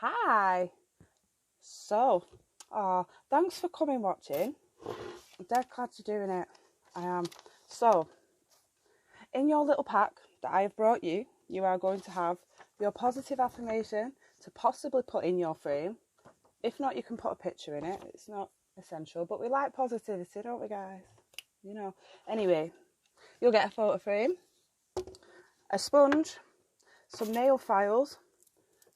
Hi. So, thanks for coming watching. I'm dead glad you're doing it. I am. So, in your little pack that I have brought you, you are going to have your positive affirmation to possibly put in your frame. If not, you can put a picture in it. It's not essential, but we like positivity, don't we, guys? You know. Anyway, you'll get a photo frame, a sponge, some nail files.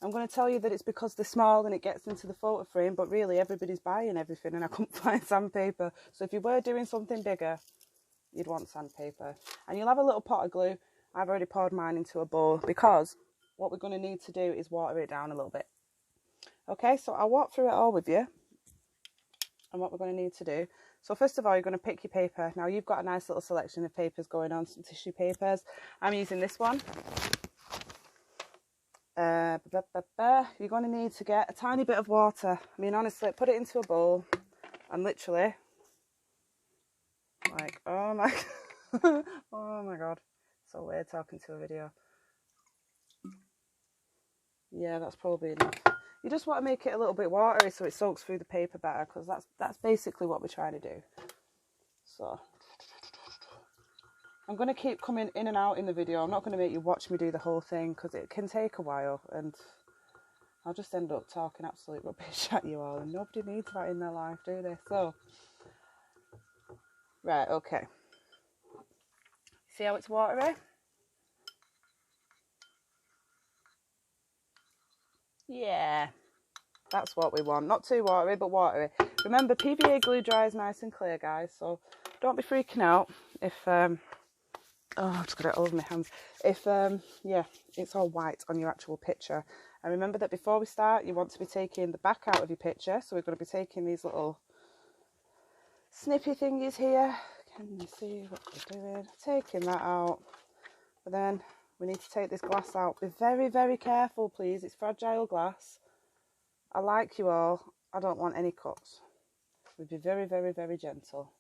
I'm going to tell you that it's because they're small and it gets into the photo frame, but really everybody's buying everything and I couldn't find sandpaper. So if you were doing something bigger, you'd want sandpaper. And you'll have a little pot of glue. I've already poured mine into a bowl because what we're going to need to do is water it down a little bit. Okay, so I'll walk through it all with you and what we're going to need to do. So first of all, you're going to pick your paper. Now you've got a nice little selection of papers going on, some tissue papers. I'm using this one. You're going to need to get a tiny bit of water. I mean, honestly, put it into a bowl and literally, like, oh my, oh my God, so weird talking to a video. Yeah, that's probably enough. You just want to make it a little bit watery so it soaks through the paper better, because that's basically what we're trying to do. So I'm going to keep coming in and out in the video. I'm not going to make you watch me do the whole thing because it can take a while and I'll just end up talking absolute rubbish at you all, and nobody needs that in their life, do they? So, right, okay. See how it's watery? Yeah, that's what we want. Not too watery, but watery. Remember, PVA glue dries nice and clear, guys, so don't be freaking out if, I've just got it all over my hands. If, yeah, it's all white on your actual picture. And remember that before we start, you want to be taking the back out of your picture. So we're going to be taking these little snippy thingies here. Can you see what we're doing? Taking that out. But then we need to take this glass out. Be very, very careful, please. It's fragile glass. I like you all. I don't want any cuts. We'll be very, very, very gentle.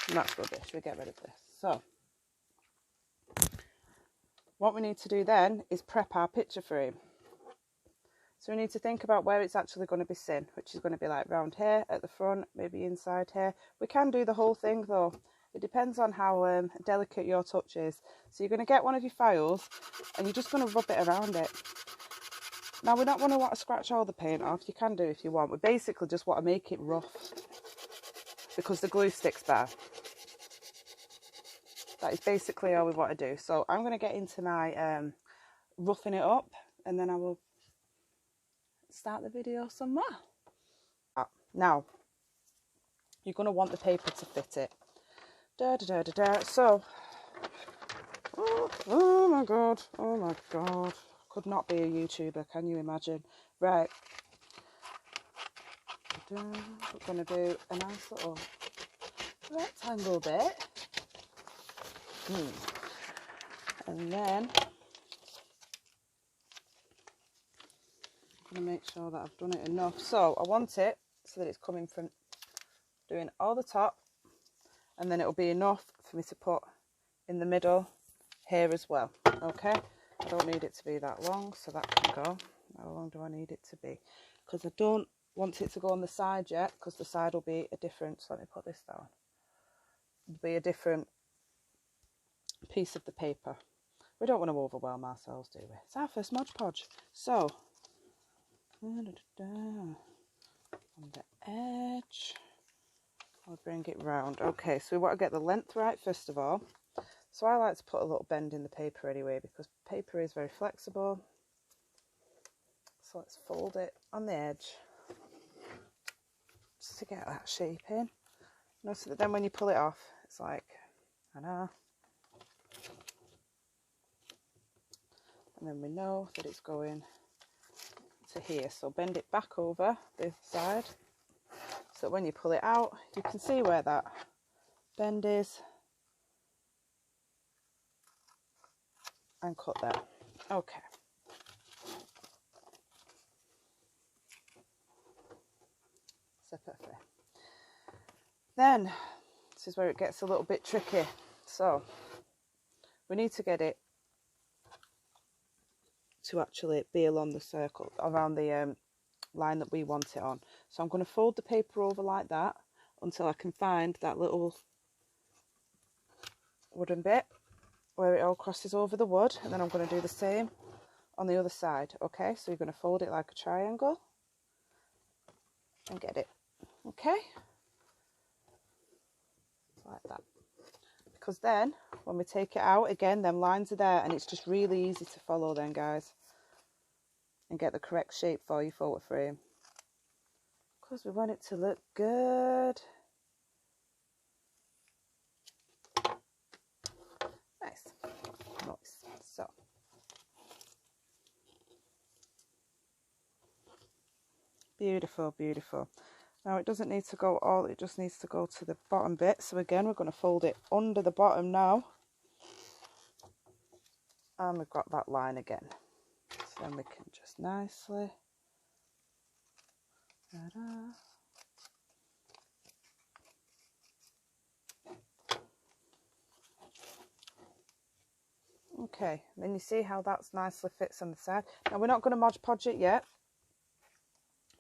And that's rubbish. We get rid of this. So, what we need to do then is prep our picture frame. So we need to think about where it's actually going to be sitting, which is going to be like round here at the front, maybe inside here. We can do the whole thing though. It depends on how delicate your touch is. So you're going to get one of your files and you're just going to rub it around it. Now we don't want to scratch all the paint off. You can do if you want. We basically just want to make it rough because the glue sticks better. That is basically all we want to do. So I'm going to get into my roughing it up and then I will start the video some more. Now, you're going to want the paper to fit it. So, oh my God, could not be a YouTuber, can you imagine? Right, we're going to do a nice little rectangle bit. And then I'm going to make sure that I've done it enough. So I want it so that it's coming from doing all the top, and then it'll be enough for me to put in the middle here as well. Okay, I don't need it to be that long, so that can go. How long do I need it to be? Because I don't want it to go on the side yet, because the side will be a different, so let me put this down. It'll be a different piece of the paper. We don't want to overwhelm ourselves, do we? It's our first Mod Podge. So, on the edge, I'll bring it round. Okay, so we want to get the length right first of all. So I like to put a little bend in the paper anyway, because paper is very flexible. So let's fold it on the edge just to get that shape in. You know, so that then when you pull it off, it's like, I know. And then we know that it's going to here. So bend it back over this side, so that when you pull it out, you can see where that bend is. And cut that. Okay. Perfect. Then, this is where it gets a little bit tricky. So, we need to get it to actually be along the circle, around the line that we want it on. So I'm going to fold the paper over like that until I can find that little wooden bit where it all crosses over the wood, and then I'm going to do the same on the other side. Okay, so you're going to fold it like a triangle and get it. Okay, like that. Because then when we take it out again, them lines are there, and it's just really easy to follow then, guys, and get the correct shape for your photo frame, because we want it to look good. Nice. So beautiful, beautiful. Now it doesn't need to go all, it just needs to go to the bottom bit. So again, we're going to fold it under the bottom now, and we've got that line again. So then we can just nicely, ta-da. Okay, then you see how that's nicely fits on the side. Now we're not going to Mod Podge it yet,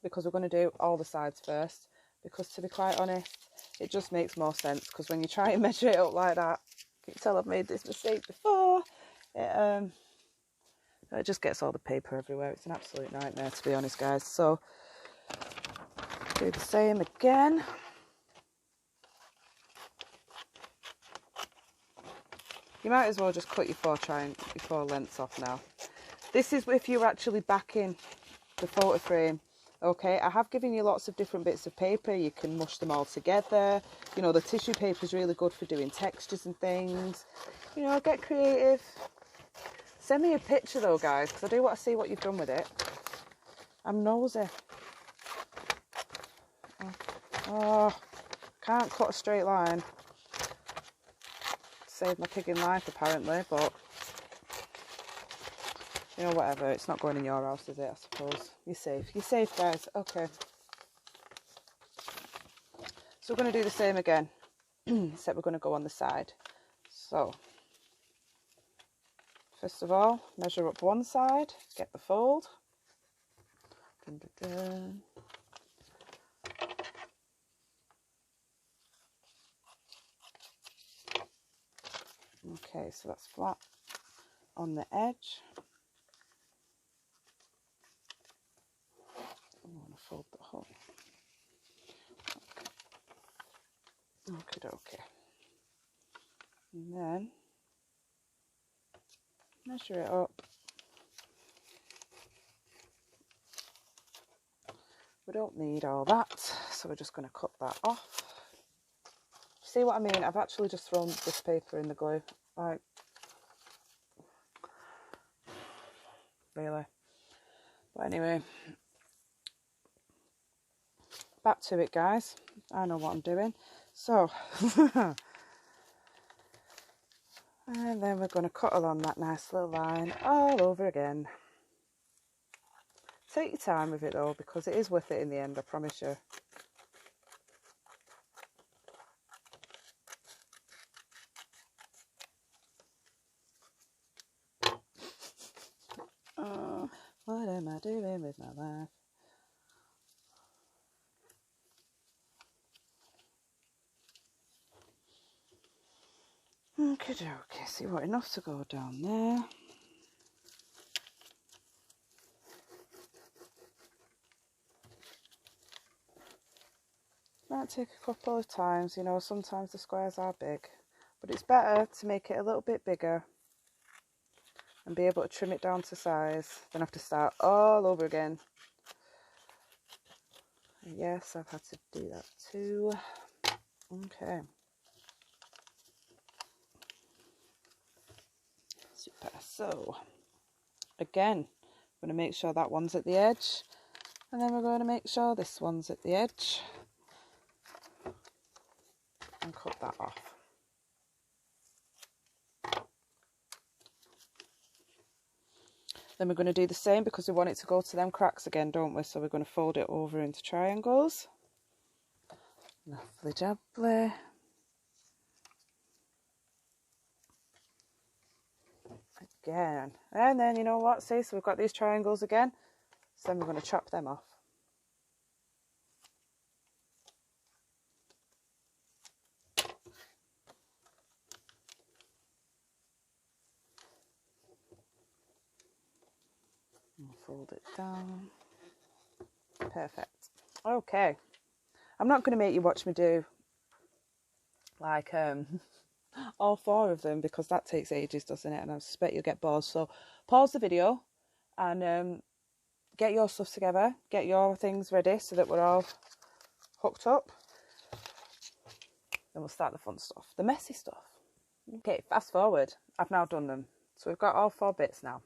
because we're going to do all the sides first, because to be quite honest, it just makes more sense, because when you try and measure it up like that, you can tell I've made this mistake before, it just gets all the paper everywhere. It's an absolute nightmare, to be honest, guys. So do the same again. You might as well just cut your four lengths off now. This is if you're actually backing the photo frame. Okay, I have given you lots of different bits of paper. You can mush them all together. You know, the tissue paper is really good for doing textures and things. You know, get creative. Send me a picture though, guys, because I do want to see what you've done with it. I'm nosy. Oh, can't cut a straight line. Saved my pig in life apparently, but you know, whatever, it's not going in your house, is it? I suppose you're safe, guys. Okay, so we're going to do the same again, except we're going to go on the side. So first of all, measure up one side, get the fold. Dun, dun, dun. Okay, so that's flat on the edge. I want to fold the whole. Okay. And then measure it up. We don't need all that, so we're just going to cut that off. See what I mean? I've actually just thrown this paper in the glue. Like, really? But anyway, back to it, guys. I know what I'm doing. So, and then we're going to cut along that nice little line all over again. Take your time with it though, because it is worth it in the end, I promise you. Oh, what am I doing with my life? Okay, see what, enough to go down there. Might take a couple of times, you know, sometimes the squares are big, but it's better to make it a little bit bigger and be able to trim it down to size than have to start all over again. Yes, I've had to do that too. Okay. Super. So, again, I'm going to make sure that one's at the edge, and then we're going to make sure this one's at the edge, and cut that off. Then we're going to do the same, because we want it to go to them cracks again, don't we? So we're going to fold it over into triangles. Lovely jubbly. again. And then, you know what, see, so we've got these triangles again. So then we're going to chop them off. And fold it down. Perfect. Okay. I'm not going to make you watch me do like all 4 of them because that takes ages, doesn't it? And I suspect you'll get bored. So pause the video and get your stuff together. Get your things ready so that we're all hooked up. Then we'll start the fun stuff, the messy stuff. Okay, fast forward. I've now done them. So we've got all 4 bits now.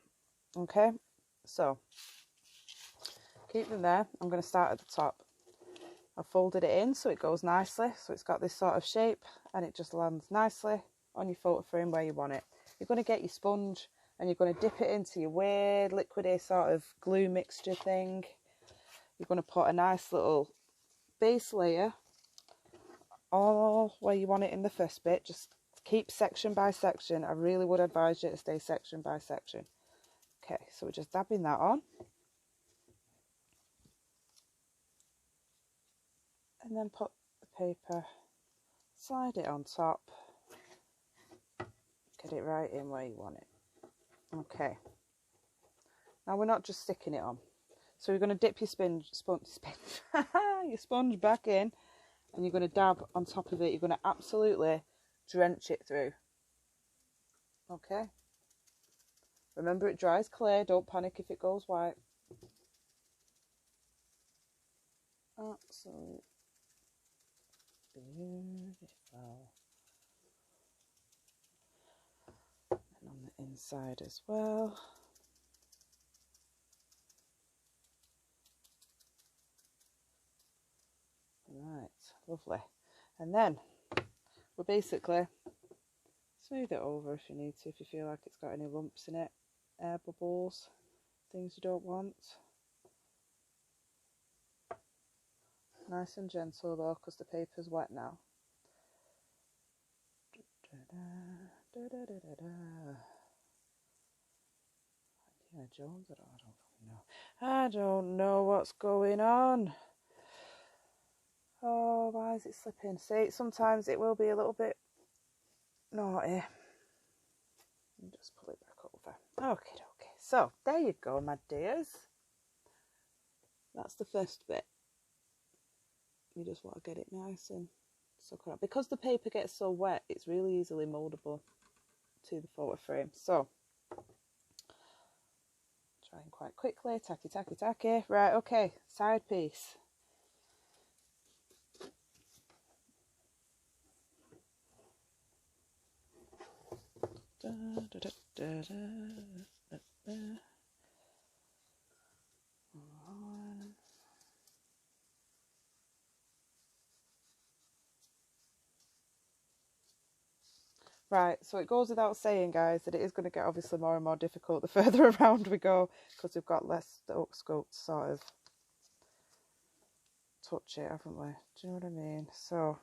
Okay, so keep them there. I'm going to start at the top. I've folded it in so it goes nicely. So it's got this sort of shape and it just lands nicely on your photo frame where you want it. You're going to get your sponge and you're going to dip it into your weird liquidy sort of glue mixture thing. You're going to put a nice little base layer all where you want it in the first bit. Just keep section by section. I really would advise you to stay section by section. Okay, so we're just dabbing that on. And then put the paper, slide it on top. Get it right in where you want it. Okay. Now we're not just sticking it on. So you're going to dip your your sponge back in and you're going to dab on top of it. You're going to absolutely drench it through. Okay. Remember, it dries clear. Don't panic if it goes white. Absolutely beautiful. And on the inside as well. Right, lovely. And then we'll basically smooth it over if you need to, if you feel like it's got any lumps in it, air bubbles, things you don't want. Nice and gentle though, because the paper's wet now. Yeah, Jones, I don't know. I don't know what's going on. Oh, why is it slipping? See, sometimes it will be a little bit naughty. And just pull it back over. Okay. So, there you go, my dears. That's the first bit. You just want to get it nice and suck around. Because the paper gets so wet, it's really easily mouldable to the photo frame. So, trying quite quickly. Tacky. Right, okay. Side piece. Right, so it goes without saying, guys, that it is going to get obviously more and more difficult the further around we go, because we've got less scope to sort of touch it, haven't we? Do you know what I mean? So,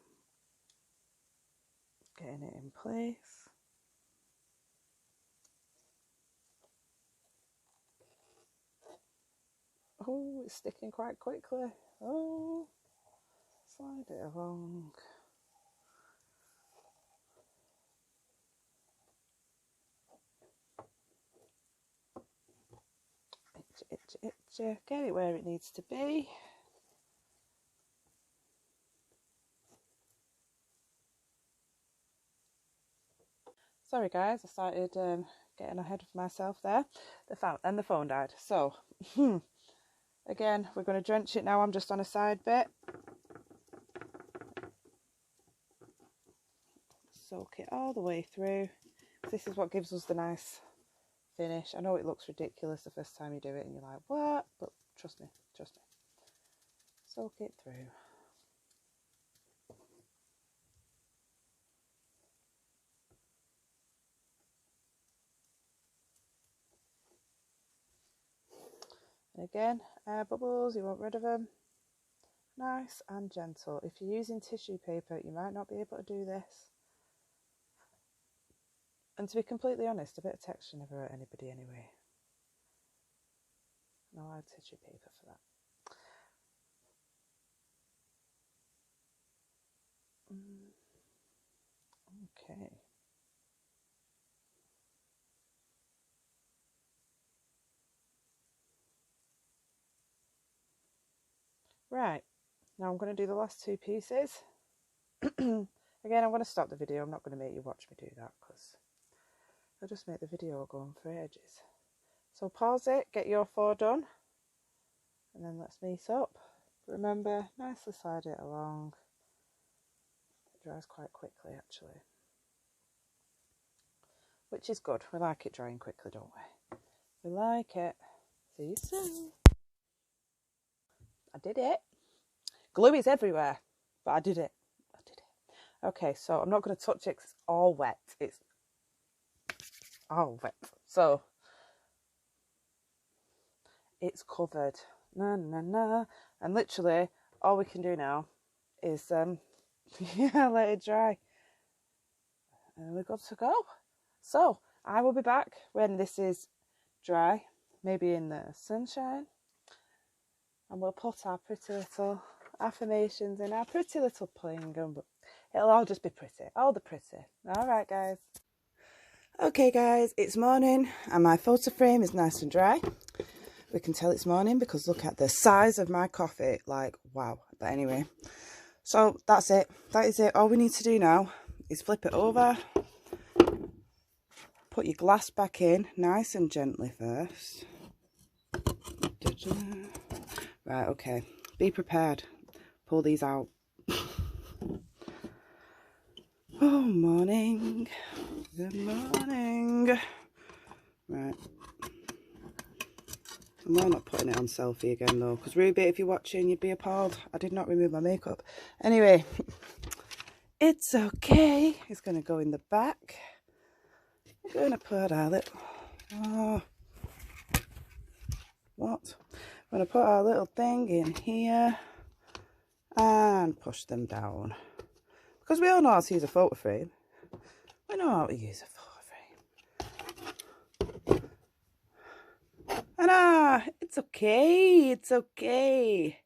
getting it in place. Oh, it's sticking quite quickly. Oh, slide it along. Itchy. Get it where it needs to be. Sorry guys, I started getting ahead of myself there. The phone died. So, again, we're going to drench it now. I'm just on a side bit. Soak it all the way through. This is what gives us the nice finish. I know it looks ridiculous the first time you do it and you're like, what? But trust me. Soak it through. And again, air bubbles, you want rid of them. Nice and gentle. If you're using tissue paper, you might not be able to do this. And to be completely honest, a bit of texture never hurt anybody anyway. No, I'll tissue paper for that. Okay. Right, now I'm going to do the last two pieces. Again, I'm going to stop the video. I'm not going to make you watch me do that because I'll just make the video go on for ages. So pause it, get your 4 done, and then let's meet up. Remember, nicely slide it along. It dries quite quickly actually, which is good. We like it drying quickly, don't we? We like it. See you soon. I did it. Glue is everywhere, but I did it. Okay, so I'm not going to touch it because it's all wet. It's all wet. So it's covered. Na na na. And literally all we can do now is yeah, let it dry. And we're good to go. So I will be back when this is dry, maybe in the sunshine. And we'll put our pretty little affirmations in our pretty little playing gun, but it'll all just be pretty, all the pretty. All right, guys. Okay, guys, it's morning and my photo frame is nice and dry. We can tell it's morning because look at the size of my coffee, like, wow. But anyway, so that's it. That is it. All we need to do now is flip it over, put your glass back in nice and gently first. Right, okay, be prepared. Pull these out. Oh, morning. Good morning. Right. I'm not putting it on selfie again though, because Ruby, if you're watching, you'd be appalled. I did not remove my makeup. Anyway, it's okay. It's going to go in the back. We're going to put our little... Oh. What? I'm going to put our little thing in here and push them down. Because we all know how to use a photo frame. We know how to use a photo frame. And it's okay. It's okay.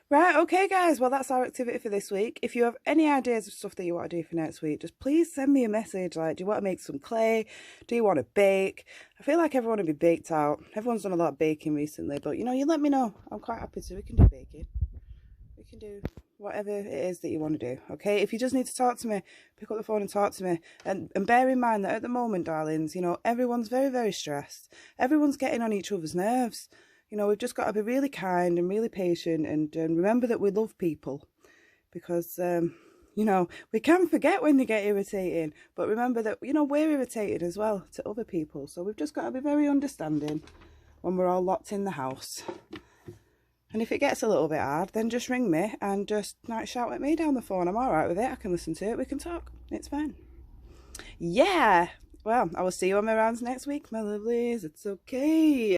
Right, okay guys, well that's our activity for this week. If you have any ideas of stuff that you want to do for next week, just please send me a message. Like, do you want to make some clay? Do you want to bake? I feel like everyone will be baked out. Everyone's done a lot of baking recently, but you know, you let me know. I'm quite happy to. We can do baking. We can do whatever it is that you want to do, okay? If you just need to talk to me, pick up the phone and talk to me. And bear in mind that at the moment, darlings, you know, everyone's very, very stressed. Everyone's getting on each other's nerves. You know, we've just got to be really kind and really patient and remember that we love people because, you know, we can forget when they get irritating, but remember that, you know, we're irritated as well to other people. So we've just got to be very understanding when we're all locked in the house. And if it gets a little bit hard, then just ring me and just like shout at me down the phone. I'm all right with it. I can listen to it. We can talk. It's fine. Yeah. Well, I will see you on my rounds next week, my lovelies. It's okay.